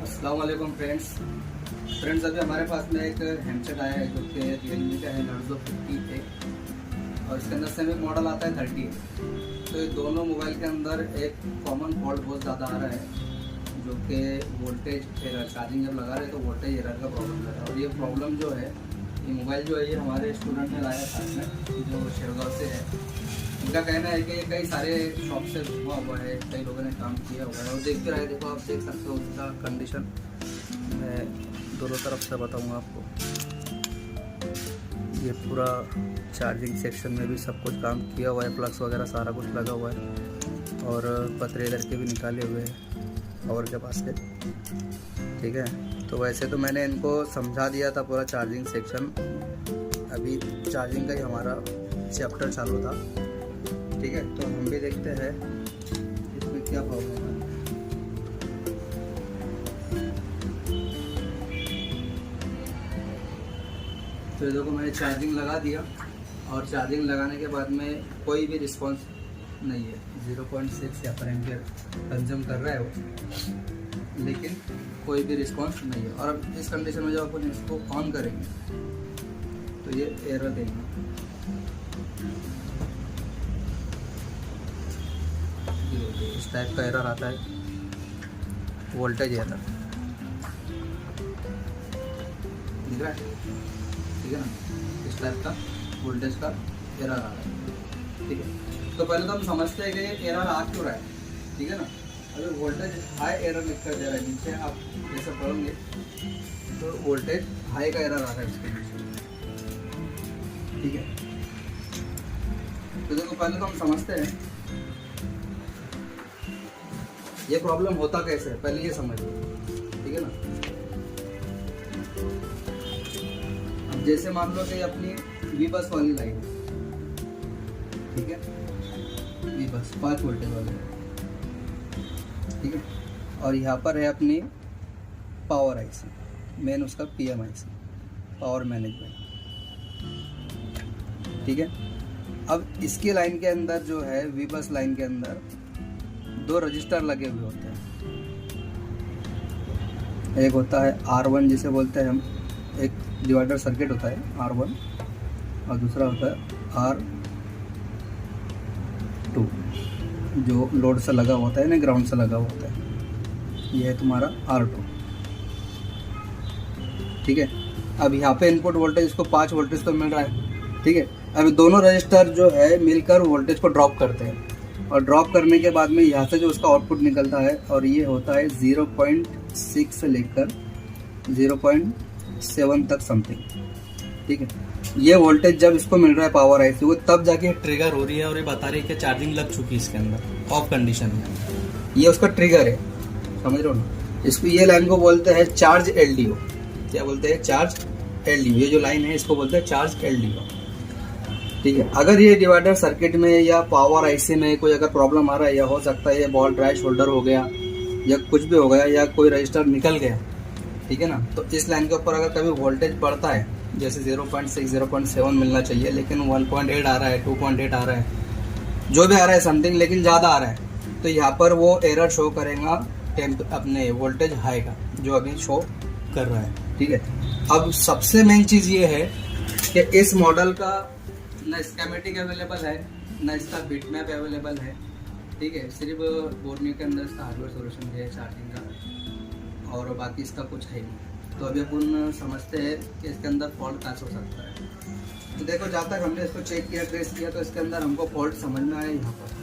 अस्सलाम वालेकुम फ्रेंड्स अभी हमारे पास में एक हैंडसेट आया है जो कि रियलमी का है Narzo 50 है और इसके अंदर सेम एक मॉडल आता है 30 तो ये दोनों मोबाइल के अंदर एक कॉमन फॉल्ट बहुत ज़्यादा आ रहा है जो कि वोल्टेज एरर। चार्जिंग जब लगा रहे तो वोल्टेज एरर का प्रॉब्लम है और ये प्रॉब्लम जो है ये मोबाइल जो है ये हमारे स्टूडेंट ने लाया साथ में जो शेरगांव से है। इनका कहना है कि कई सारे शॉप से हुआ हुआ है, कई लोगों ने काम किया हुआ है और देख के रहे। देखो आप देख सकते हो उसका कंडीशन, मैं दोनों तरफ से बताऊंगा आपको। ये पूरा चार्जिंग सेक्शन में भी सब कुछ काम किया हुआ है, प्लग्स वगैरह सारा कुछ लगा हुआ है और पतरे इधर के भी निकाले हुए हैं पावर के पास के। ठीक है, तो वैसे तो मैंने इनको समझा दिया था पूरा चार्जिंग सेक्शन। अभी चार्जिंग का ही हमारा चैप्टर चालू था। ठीक है, तो हम भी देखते हैं इसमें क्या प्रॉब्लम है। तो देखो मैंने चार्जिंग लगा दिया और चार्जिंग लगाने के बाद में कोई भी रिस्पांस नहीं है। 0.6 या पर एम्पियर कंज्यूम कर रहा है वो, लेकिन कोई भी रिस्पांस नहीं है। और अब इस कंडीशन में जब अपन इसको ऑन करेंगे तो ये एरर देगा। इस टाइप का एरर आता है, वोल्टेज एरर दिख रहा है। ठीक है ना, इस टाइप का वोल्टेज का एरर आ रहा है। ठीक है, तो पहले तो हम समझते हैं कि ये एरर आ क्यों रहा है। ठीक है ना, अगर वोल्टेज हाई एरर लिख कर दे रहा है, नीचे आप जैसे पढ़ोगे तो वोल्टेज हाई का एरर आ रहा है इसके नीचे। ठीक है, तो देखो पहले तो हम समझते हैं ये प्रॉब्लम होता कैसे है, पहले ये समझो। ठीक है ना, अब जैसे मान लो कि अपनी वी बस वाली लाइन, ठीक है, वी बस 5 वोल्टेज वाली, ठीक है, और यहाँ पर है अपनी पावर आईसी, मेन उसका पीएम आईसी, पावर मैनेजमेंट। ठीक है, अब इसकी लाइन के अंदर जो है वी बस लाइन के अंदर 2 रजिस्टर लगे हुए होते हैं। एक होता है R1 जिसे बोलते हैं हम, एक डिवाइडर सर्किट होता है R1, और दूसरा होता है R2 जो लोड से लगा होता है ना, ग्राउंड से लगा होता है। ये है तुम्हारा R2। ठीक है, अब यहाँ पे इनपुट वोल्टेज इसको 5 वोल्टेज तो मिल रहा है। ठीक है, अभी दोनों रजिस्टर जो है मिलकर वोल्टेज को ड्रॉप करते हैं और ड्रॉप करने के बाद में यहाँ से जो उसका आउटपुट निकलता है और ये होता है 0.6 से लेकर 0.7 तक समथिंग। ठीक है, ये वोल्टेज जब इसको मिल रहा है पावर आईसी, वो तब जाके ट्रिगर हो रही है और ये बता रही है कि चार्जिंग लग चुकी है इसके अंदर ऑफ कंडीशन में। ये उसका ट्रिगर है, समझ रहे हो ना। इसको ये लाइन को बोलते हैं चार्ज एलडीओ। क्या बोलते हैं? Charge LDO. ये जो लाइन है इसको बोलते हैं चार्ज एलडीओ। ठीक है, अगर ये डिवाइडर सर्किट में या पावर आईसी में कोई अगर प्रॉब्लम आ रहा है, या हो सकता है ये बॉल ड्राई शोल्डर हो गया या कुछ भी हो गया या कोई रजिस्टर निकल गया, ठीक है ना, तो इस लाइन के ऊपर अगर कभी वोल्टेज बढ़ता है, जैसे 0.6 0.7 मिलना चाहिए लेकिन 1.8 आ रहा है, 2.8 आ रहा है, जो भी आ रहा है समथिंग, लेकिन ज़्यादा आ रहा है, तो यहाँ पर वो एरर शो करेगा अपने वोल्टेज हाई का, जो अभी शो कर रहा है। ठीक है, अब सबसे मेन चीज़ ये है कि इस मॉडल का ना स्कीमेटिक अवेलेबल है, ना इसका बिट मैप अवेलेबल है। ठीक है, सिर्फ बोर्नियो के अंदर इसका हार्डवेयर सोल्यूशन है चार्जिंग का, और बाकी इसका कुछ है नहीं। तो अभी अपन समझते हैं कि इसके अंदर फॉल्ट कहाँ से हो सकता है। तो देखो, जहाँ तक हमने इसको चेक किया, ट्रेस किया, तो इसके अंदर हमको फॉल्ट समझ में आया यहाँ पर।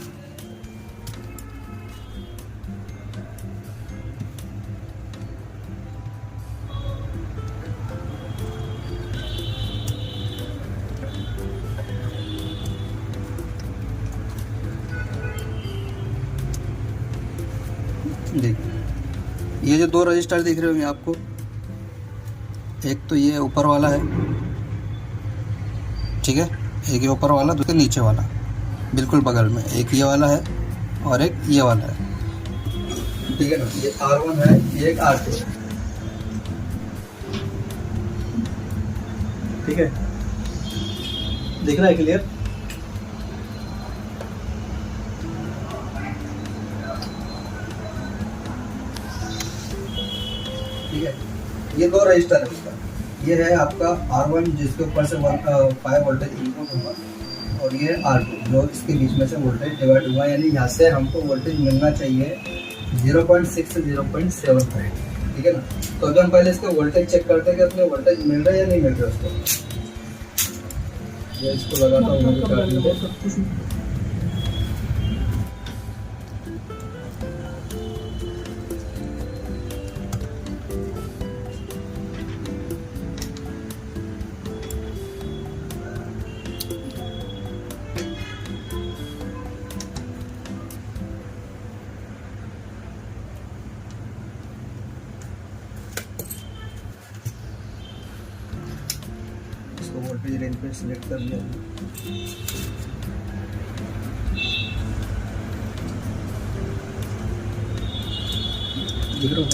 देखिए, ये जो 2 रजिस्टर दिख रहे होंगे आपको, एक तो ये ऊपर वाला है, ठीक है, एक ये ऊपर वाला, दूसरा नीचे वाला बिल्कुल बगल में, एक ये वाला है और एक ये वाला है। ठीक है ना, ये R1 है, ये एक R2 है। ठीक है, दिख रहा है क्लियर? ठीक है। ये दो रजिस्टर है उसका। ये है आपका R1 जिसके ऊपर से 5 वोल्टेज इनपुट होगा, और ये R2 जो इसके बीच में से वोल्टेज डिवाइड हुआ, यानी यहाँ से हमको वोल्टेज मिलना चाहिए 0.6 से 0.75, ठीक है ना। तो अभी हम पहले इसके वोल्टेज चेक करते हैं कि अपने वोल्टेज मिल रहा है या नहीं मिल रहा है उसको। ये इसको लगाता हूँ। वोल्टेज रेंज पे सिलेक्ट कर लिया। दिख रहा है?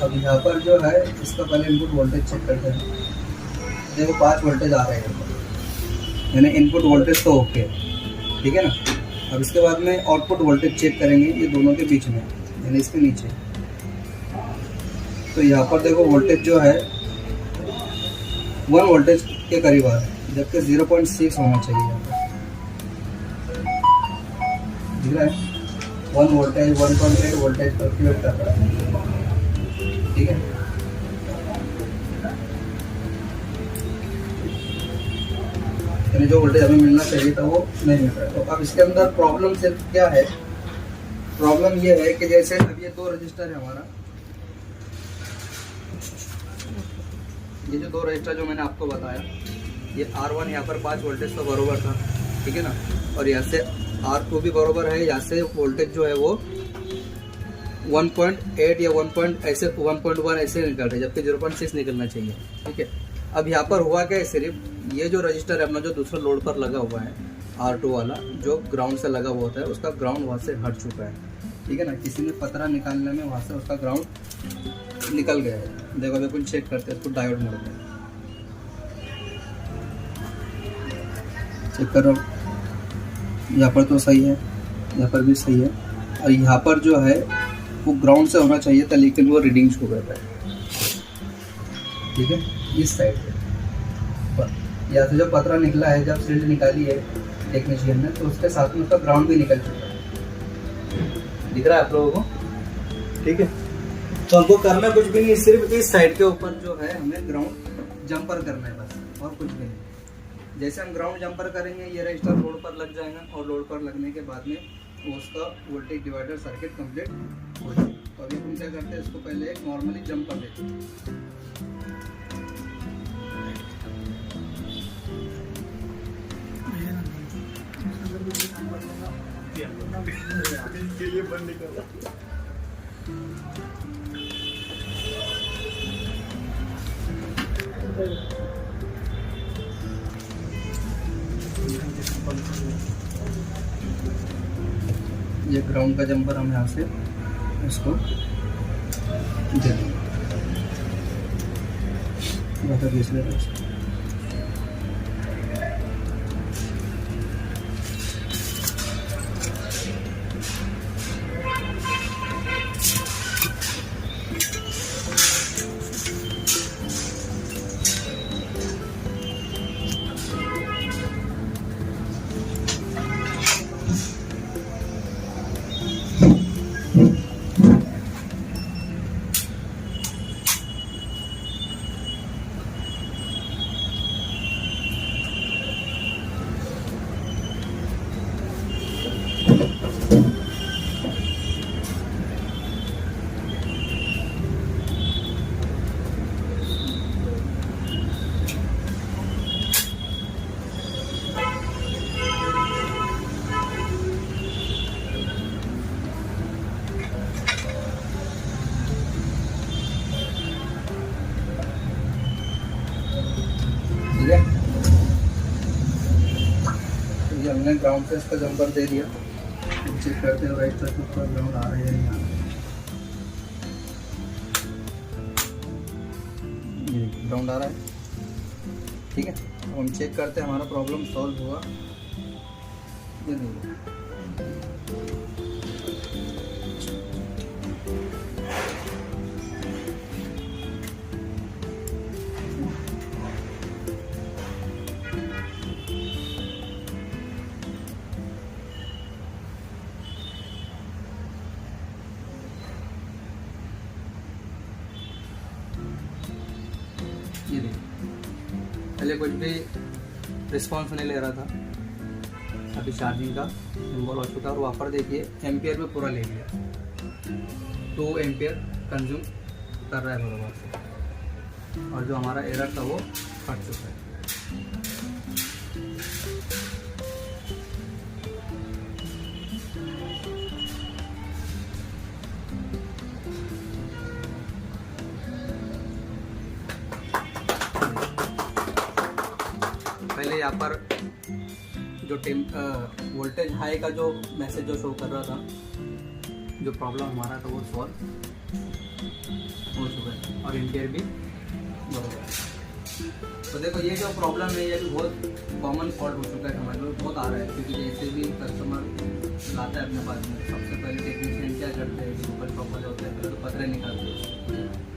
अब यहाँ पर जो है इसका पहले इनपुट वोल्टेज चेक करते हैं। देखो 5 वोल्टेज आ रहे हैं, यानी इनपुट वोल्टेज तो ओके, ठीक है ना। अब इसके बाद में आउटपुट वोल्टेज चेक करेंगे, ये दोनों के बीच में, यानी इसके नीचे। तो यहाँ पर देखो वोल्टेज जो है 1 वोल्टेज के करीब आ रहा है, जबकि 0.6 होना चाहिए यहाँ पर। दिख रहा है 1 वोल्टेज 1.8 वोल्टेज कैलकुलेट कर रहा है, ठीक है। यानी जो वोल्टेज हमें मिलना चाहिए था वो नहीं मिल रहा है। तो अब इसके अंदर प्रॉब्लम सिर्फ क्या है, प्रॉब्लम ये है कि जैसे अब ये 2 रजिस्टर है हमारा, ये जो 2 रजिस्टर जो मैंने आपको बताया, ये R1 यहाँ पर 5 वोल्टेज तो बरोबर था, ठीक है ना, और यहाँ से R2 भी बरोबर है। यहाँ से वोल्टेज जो है वो 1.8 या 1 ऐसे 1.1 ऐसे निकल रहे, जबकि 0.6 निकलना चाहिए, ठीक है। अब यहाँ पर हुआ क्या है, सिर्फ ये जो रजिस्टर है अपना जो दूसरा लोड पर लगा हुआ है R2 वाला, जो ग्राउंड से लगा हुआ होता है, उसका ग्राउंड वहाँ से हट चुका है, ठीक है ना। किसी ने पतरा निकालने में वहाँ से उसका ग्राउंड निकल गया है। देखो अभी अपन चेक करते हैं इसको, डायोड मोड में चेक करो, यहाँ पर तो सही है, यहाँ पर भी सही है, और यहाँ पर जो है वो ग्राउंड से होना चाहिए था, लेकिन वो रीडिंग शो कर रहा है, ठीक है। इस साइड पर यहाँ से जो पतरा निकला है, जब सिल्ड निकाली है टेक्नीशियन ने, तो उसके साथ में उसका ग्राउंड भी निकल चुका है। दिख रहा है आप लोगों को, ठीक है। तो हमको करना कुछ भी नहीं, सिर्फ इस साइड के ऊपर जो है हमें ग्राउंड जंपर करना है बस, और कुछ भी नहीं। जैसे हम ग्राउंड जंपर करेंगे, ये रजिस्टर लोड पर लग जाएगा, और लोड पर लगने के बाद में उसका वोल्टेज डिवाइडर सर्किट कंप्लीट हो जाएगा। तो अभी हम क्या करते हैं, इसको पहले एक नॉर्मली जंप कर देते हैं। ये ग्राउंड का जंपर हम यहाँ से इसको दे देंगे। ठीक है, ये हमने ग्राउंड से इसका जंपर दे दिया। चेक करते हैं राइट साइड पर ग्राउंड आ रहा है या नहीं आ रहा है। ये ग्राउंड आ रहा है, ठीक है। हम चेक करते हैं हमारा प्रॉब्लम सॉल्व हुआ। ये देखो, ये देखो, पहले कुछ भी रिस्पॉन्स नहीं ले रहा था, अभी चार्जिंग का सिंबल हो चुका है और वापर देखिए एम्पियर में पूरा ले लिया, 2 एम्पियर कंज्यूम कर रहा है बराबर से, और जो हमारा एरर था वो हट चुका है। पहले यहाँ पर जो वोल्टेज हाई का जो मैसेज जो शो कर रहा था, जो प्रॉब्लम हमारा था वो सॉल्व हो चुका है और एम्पियर भी बराबर है। तो देखो ये जो प्रॉब्लम है ये भी बहुत कॉमन फॉल्ट हो चुका है हमारे लोग, बहुत आ रहा है, क्योंकि जैसे भी कस्टमर लाता है अपने पास में, सबसे पहले टेक्नीशियन क्या करते हैं कि गूगल प्रॉपर होते हैं, पहले तो पतरे निकालते हैं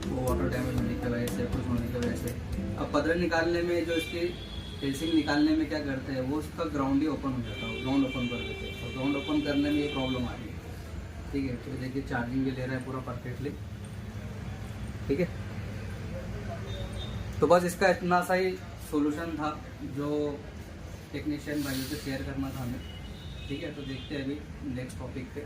वो वाटर डैमेज होने की वजह से, कुछ होने की वजह से। अब पतरे निकालने में जो इसकी केसिंग निकालने में क्या करते हैं, वो उसका ग्राउंड ही ओपन हो जाता है, ग्राउंड ओपन कर देते हैं, और ग्राउंड ओपन करने में ये प्रॉब्लम आ रही है। ठीक है, तो देखिए चार्जिंग भी ले रहा है पूरा परफेक्टली। ठीक है, तो बस इसका इतना सा ही सोल्यूशन था जो टेक्नीशियन भाइयों से शेयर करना था हमें। ठीक है, तो देखते हैं अभी नेक्स्ट टॉपिक पे।